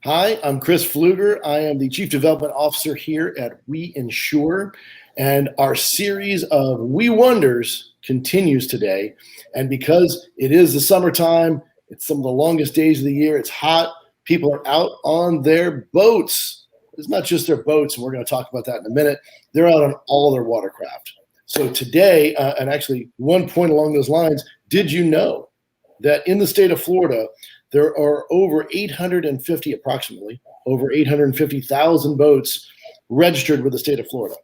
Hi, I'm Chris Pfluger. I am the Chief Development Officer here at We Insure, and our series of We Wonders continues today. And because it is the summertime, it's some of the longest days of the year, it's hot, people are out on their boats. It's not just their boats, and we're going to talk about that in a minute. They're out on all their watercraft. So today, and actually one point along those lines, did you know that in the state of Florida, there are approximately over 850,000 boats registered with the state of Florida,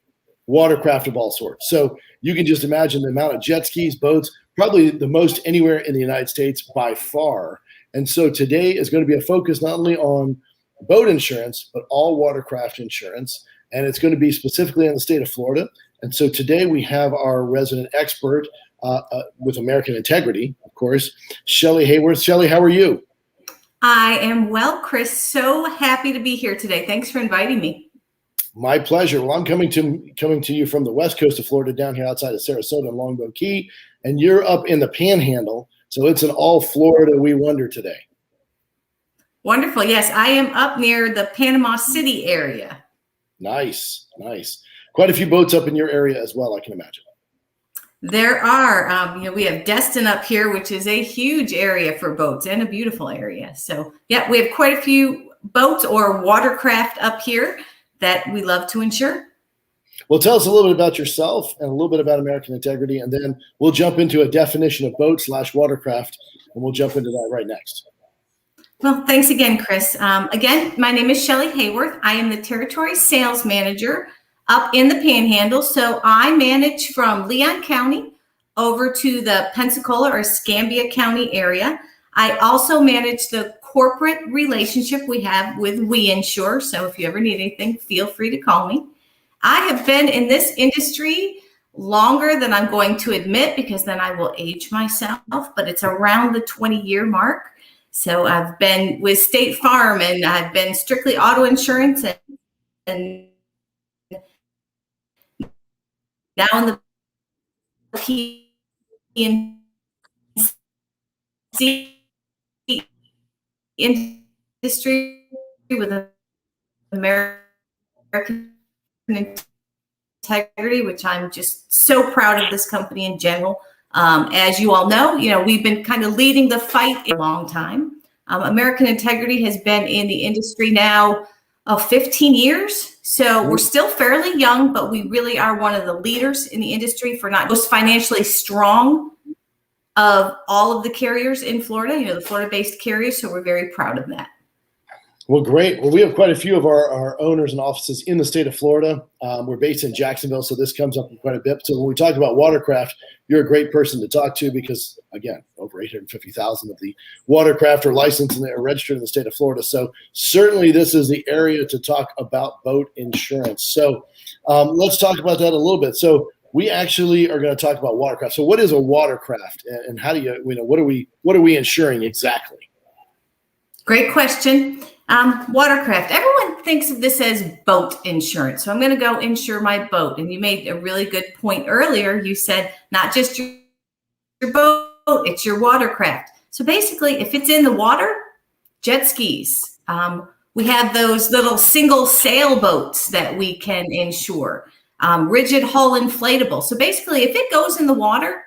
watercraft of all sorts. So you can just imagine the amount of jet skis, boats, probably the most anywhere in the United States by far. And so today is going to be a focus not only on boat insurance, but all watercraft insurance. And it's going to be specifically in the state of Florida. And so today we have our resident expert with American Integrity, of course, Shelley Hayworth. Shelley, how are you? I am well, Chris. So happy to be here today. Thanks for inviting me. My pleasure. Well, I'm coming to you from the west coast of Florida, down here outside of Sarasota and Longboat Key, and you're up in the Panhandle. So it's an all Florida We Wonder today. Wonderful. Yes, I am up near the Panama City area. Nice. Quite a few boats up in your area as well, I can imagine. There are, we have Destin up here, which is a huge area for boats and a beautiful area. So yeah, we have quite a few boats or watercraft up here that we love to insure. Well, tell us a little bit about yourself and a little bit about American Integrity, and then we'll jump into a definition of boat/watercraft, and we'll jump into that right next. Well, thanks again, Chris. Again, my name is Shelley Hayworth. I am the Territory Sales Manager up in the Panhandle. So I manage from Leon County over to the Pensacola or Escambia County area. I also manage the corporate relationship we have with We Insure. So if you ever need anything, feel free to call me. I have been in this industry longer than I'm going to admit, because then I will age myself, but it's around the 20-year mark. So I've been with State Farm, and I've been strictly auto insurance, and now in the P&C industry with American Integrity, which I'm just so proud of this company in general. As you all know, we've been kind of leading the fight a long time. American Integrity has been in the industry now 15 years. So we're still fairly young, but we really are one of the leaders in the industry for not just financially strong of all of the carriers in Florida, the Florida-based carriers. So we're very proud of that. Well, great. Well, we have quite a few of our owners and offices in the state of Florida. We're based in Jacksonville, so this comes up quite a bit. So when we talk about watercraft, you're a great person to talk to because, again, over 850,000 of the watercraft are licensed and are registered in the state of Florida. So certainly this is the area to talk about boat insurance. So let's talk about that a little bit. So we actually are going to talk about watercraft. So what is a watercraft, and how do what are we insuring exactly? Great question. Watercraft. Everyone thinks of this as boat insurance. So I'm going to go insure my boat. And you made a really good point earlier. You said not just your boat, it's your watercraft. So basically, if it's in the water, jet skis. We have those little single sailboats that we can insure. Rigid hull inflatable. So basically, if it goes in the water,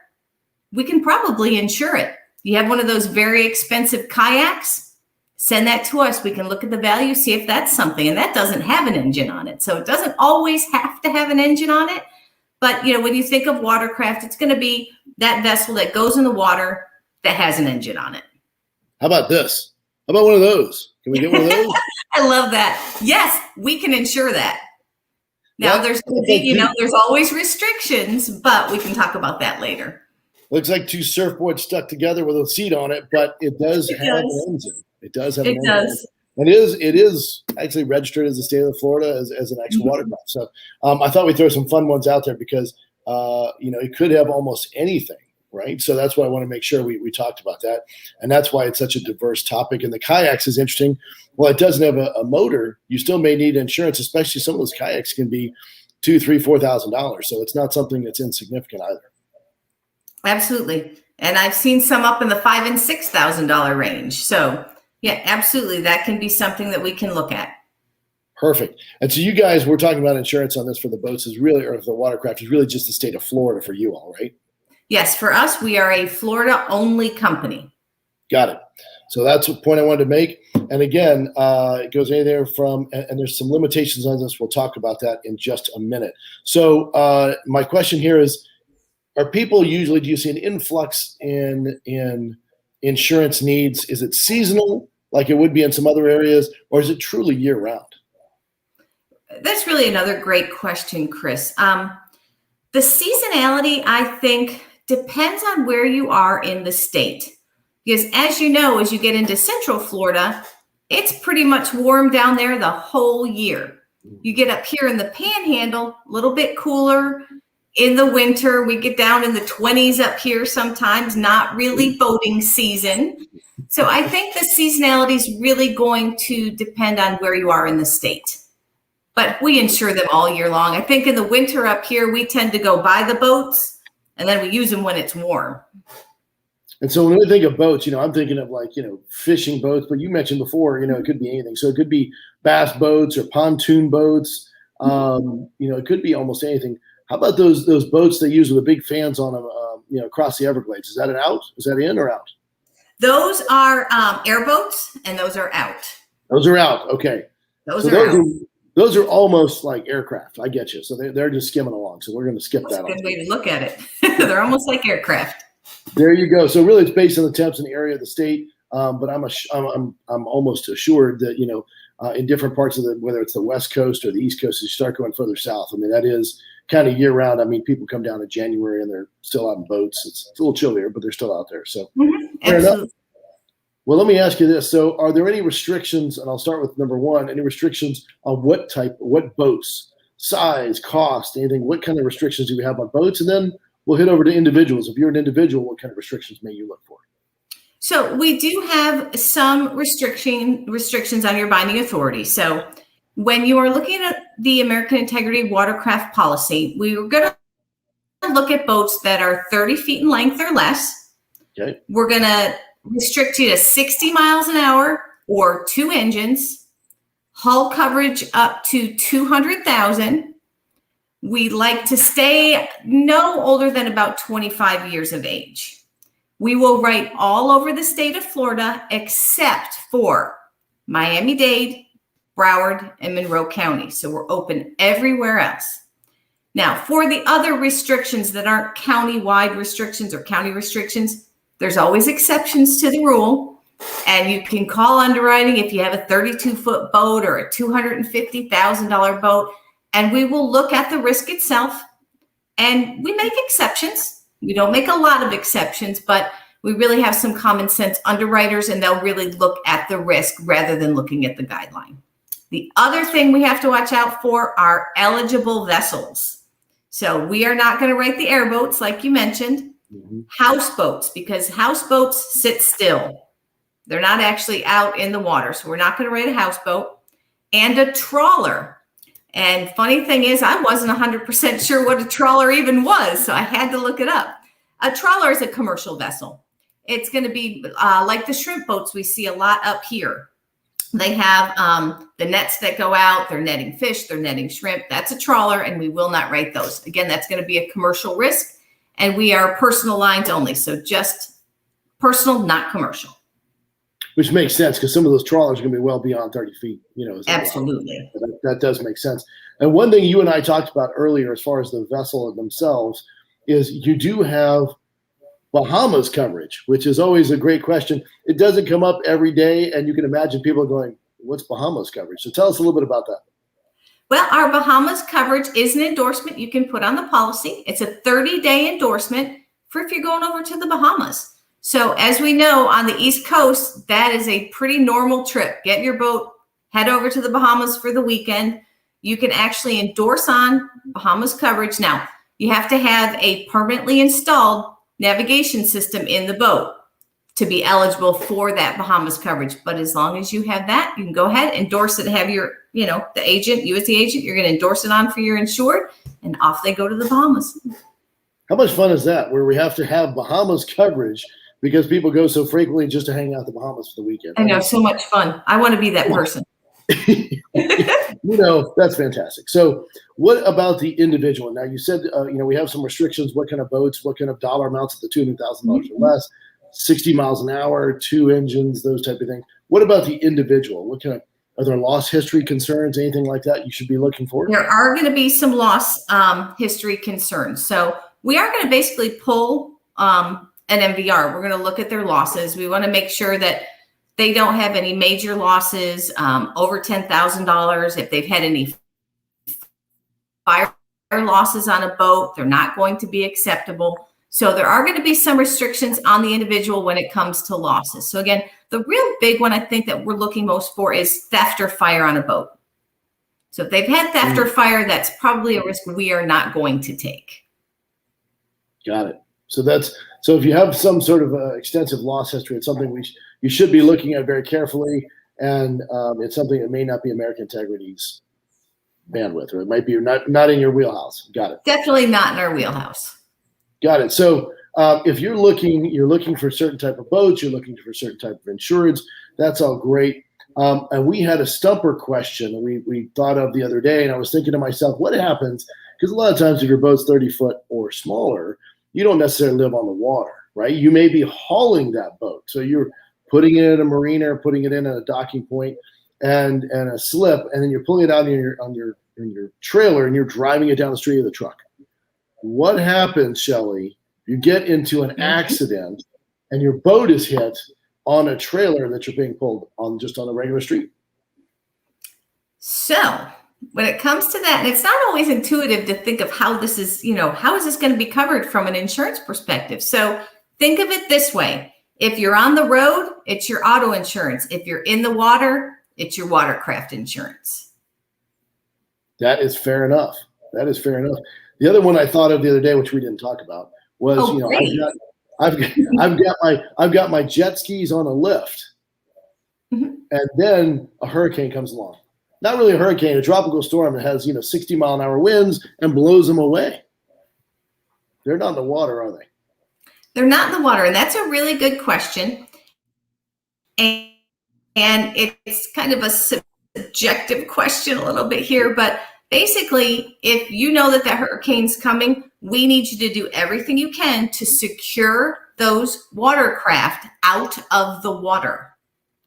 we can probably insure it. You have one of those very expensive kayaks, send that to us. We can look at the value, see if that's something. And that doesn't have an engine on it. So it doesn't always have to have an engine on it. But, when you think of watercraft, it's going to be that vessel that goes in the water that has an engine on it. How about this? How about one of those? Can we get one of those? I love that. Yes, we can insure that. Now, there's always restrictions, but we can talk about that later. Looks like two surfboards stuck together with a seat on it, but it does have an engine. It does have an engine. It does. And it is actually registered as the state of Florida as an actual watercraft. So I thought we'd throw some fun ones out there because, it could have almost anything, right? So that's why I want to make sure we talked about that. And that's why it's such a diverse topic. And the kayaks is interesting. Well, it doesn't have a motor. You still may need insurance, especially some of those kayaks can be $2,000, $3,000, $4,000. So it's not something that's insignificant either. Absolutely. And I've seen some up in the $5,000 and $6,000 range. So, Yeah, absolutely. That can be something that we can look at. Perfect. And so you guys, we're talking about insurance on this for the boats is really, or the watercraft is really just the state of Florida for you all, right? Yes, for us, we are a Florida only company. Got it. So that's the point I wanted to make. And again, it goes anywhere from, and there's some limitations on this. We'll talk about that in just a minute. So my question here is, are people usually, do you see an influx in insurance needs? Is it seasonal like it would be in some other areas, or is it truly year round? That's really another great question, Chris. The seasonality, I think, depends on where you are in the state. Because as you know, as you get into Central Florida, it's pretty much warm down there the whole year. You get up here in the Panhandle, a little bit cooler. In the winter, we get down in the 20s up here sometimes, not really boating season. So I think the seasonality is really going to depend on where you are in the state. But we insure them all year long. I think in the winter up here, we tend to go buy the boats, and then we use them when it's warm. And so when we think of boats, I'm thinking of like, fishing boats, but you mentioned before, it could be anything. So it could be bass boats or pontoon boats. It could be almost anything. How about those boats they use with the big fans on them, across the Everglades? Is that an out? Is that in or out? Those are airboats, and those are out. Those are out. Okay. Those are out. Those are almost like aircraft. I get you. So they're just skimming along. So we're going to skip that. That's a good way to look at it. They're almost like aircraft. There you go. So really, it's based on the temps and the area of the state. But I'm almost assured that in different parts of whether it's the West Coast or the East Coast, as you start going further south. I mean, that is kind of year round. I mean, people come down in January and they're still out in boats. It's a little chillier, but they're still out there. So fair enough. Well, let me ask you this. So are there any restrictions, and I'll start with number one, any restrictions on what boats, size, cost, anything, what kind of restrictions do we have on boats? And then we'll hit over to individuals. If you're an individual, what kind of restrictions may you look for? So we do have some restrictions on your binding authority. So when you are looking at the American Integrity Watercraft Policy, we are going to look at boats that are 30 feet in length or less. Okay. We're going to restrict you to 60 miles an hour or 2 engines, hull coverage up to 200,000. We like to stay no older than about 25 years of age. We will write all over the state of Florida except for Miami-Dade, Broward, and Monroe County. So we're open everywhere else. Now, for the other restrictions that aren't county-wide restrictions or county restrictions, there's always exceptions to the rule. And you can call underwriting if you have a 32-foot boat or a $250,000 boat, and we will look at the risk itself. And we make exceptions. We don't make a lot of exceptions, but we really have some common sense underwriters, and they'll really look at the risk rather than looking at the guideline. The other thing we have to watch out for are eligible vessels. So we are not going to write the airboats like you mentioned. Houseboats, because houseboats sit still. They're not actually out in the water. So we're not going to write a houseboat. And a trawler. And funny thing is, I wasn't 100% sure what a trawler even was, so I had to look it up. A trawler is a commercial vessel. It's going to be like the shrimp boats we see a lot up here. They have the nets that go out. They're netting fish. They're netting shrimp. That's a trawler, and we will not write those. Again, that's going to be a commercial risk. And we are personal lines only. So just personal, not commercial. Which makes sense because some of those trawlers are going to be well beyond 30 feet. Absolutely. That does make sense. And one thing you and I talked about earlier as far as the vessel themselves is you do have Bahamas coverage, which is always a great question. It doesn't come up every day. And you can imagine people going, what's Bahamas coverage? So tell us a little bit about that. Well, our Bahamas coverage is an endorsement you can put on the policy. It's a 30-day endorsement for if you're going over to the Bahamas. So as we know, on the East Coast, that is a pretty normal trip. Get in your boat, head over to the Bahamas for the weekend. You can actually endorse on Bahamas coverage. Now, you have to have a permanently installed navigation system in the boat to be eligible for that Bahamas coverage. But as long as you have that, you can go ahead, endorse it, have your, the agent, you as the agent, you're going to endorse it on for your insured, and off they go to the Bahamas. How much fun is that, where we have to have Bahamas coverage because people go so frequently just to hang out in the Bahamas for the weekend. I know, so much fun. I want to be that person. That's fantastic. So what about the individual? Now you said, we have some restrictions, what kind of boats, what kind of dollar amounts at the $200,000 or less, 60 miles an hour, 2 engines, those type of things. What about the individual? Are there loss history concerns, anything like that you should be looking for? There are going to be some loss history concerns. So we are going to basically pull an MVR. We're going to look at their losses. We want to make sure that they don't have any major losses over $10,000. If they've had any fire losses on a boat, they're not going to be acceptable. So there are going to be some restrictions on the individual when it comes to losses. So again, the real big one I think that we're looking most for is theft or fire on a boat. So if they've had theft or fire, that's probably a risk we are not going to take. Got it. So if you have some sort of extensive loss history, it's something you should be looking at very carefully, and it's something that may not be American Integrity's bandwidth, or it might be not in your wheelhouse. Got it. Definitely not in our wheelhouse. Got it. So if you're looking for a certain type of boats, you're looking for a certain type of insurance, that's all great. And we had a stumper question we thought of the other day, and I was thinking to myself, what happens? Because a lot of times if your boat's 30 foot or smaller, you don't necessarily live on the water, right? You may be hauling that boat. So you're putting it in a marina or putting it in at a docking point and a slip, and then you're pulling it out on your trailer and you're driving it down the street of the truck. What happens, Shelley? You get into an accident and your boat is hit on a trailer that you're being pulled on just on a regular street. So when it comes to that, and it's not always intuitive to think of how this is, how is this going to be covered from an insurance perspective? So think of it this way. If you're on the road, it's your auto insurance. If you're in the water, it's your watercraft insurance. That is fair enough. The other one I thought of the other day, which we didn't talk about, was I've got my jet skis on a lift, and then a hurricane comes along. Not really a hurricane, a tropical storm that has 60-mile-an-hour winds and blows them away. They're not in the water, are they? They're not in the water, and that's a really good question. And it's kind of a subjective question a little bit here, but basically, if you know that hurricane's coming, we need you to do everything you can to secure those watercraft out of the water.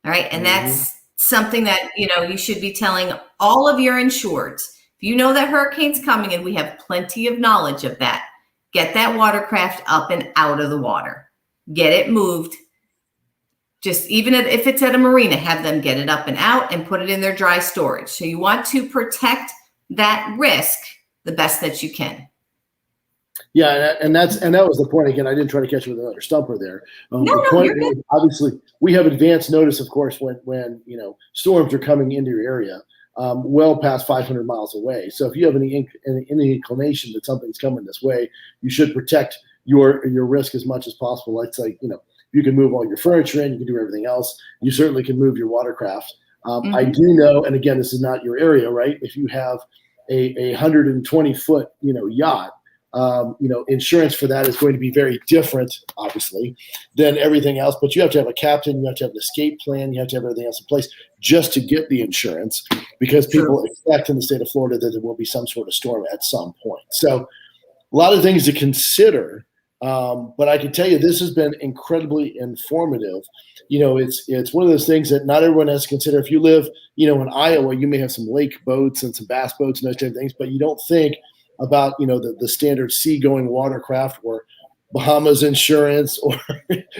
All right. And that's something that, you should be telling all of your insureds. If you know that hurricane's coming, and we have plenty of knowledge of that, get that watercraft up and out of the water. Get it moved. Just even if it's at a marina, have them get it up and out and put it in their dry storage. So you want to protect that risk the best that you can. Yeah, and that was the point. Again, I didn't try to catch you with another stumper there. The point is, obviously, we have advanced notice, of course, when storms are coming into your area, well past 500 miles away. So if you have any inclination that something's coming this way, you should protect your risk as much as possible. It's like you can move all your furniture in, you can do everything else. You certainly can move your watercraft. I do know, and again, this is not your area, right? If you have a 120-foot yacht, insurance for that is going to be very different, obviously, than everything else. But you have to have a captain, you have to have an escape plan, you have to have everything else in place just to get the insurance, because people expect in the state of Florida that there will be some sort of storm at some point. So a lot of things to consider. But I can tell you, this has been incredibly informative. It's one of those things that not everyone has to consider. If you live, in Iowa, you may have some lake boats and some bass boats and those type of things, but you don't think about, the standard seagoing watercraft or Bahamas insurance or,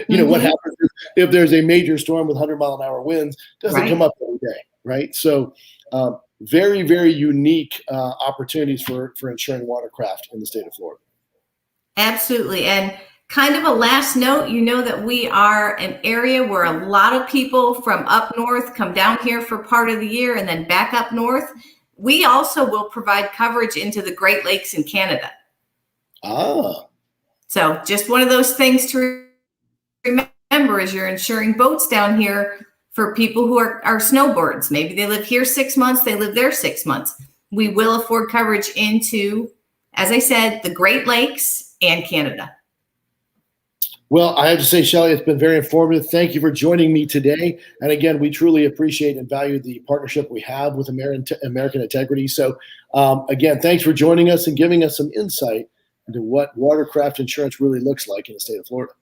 what happens if there's a major storm with 100-mile-an-hour winds. Doesn't come up every day, right? So very, very unique opportunities for insuring watercraft in the state of Florida. Absolutely. And kind of a last note, that we are an area where a lot of people from up north come down here for part of the year and then back up north. We also will provide coverage into the Great Lakes in Canada. So just one of those things to remember as you're insuring boats down here for people who are snowbirds. Maybe they live here 6 months, they live there 6 months. We will afford coverage into, as I said, the Great Lakes and Canada. Well, I have to say, Shelley, it's been very informative. Thank you for joining me today. And again, we truly appreciate and value the partnership we have with American Integrity. So again, thanks for joining us and giving us some insight into what watercraft insurance really looks like in the state of Florida.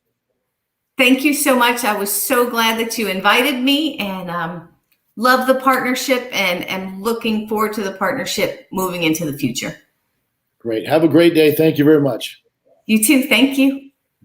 Thank you so much. I was so glad that you invited me, and love the partnership, and am looking forward to the partnership moving into the future. Great. Have a great day. Thank you very much. You too. Thank you.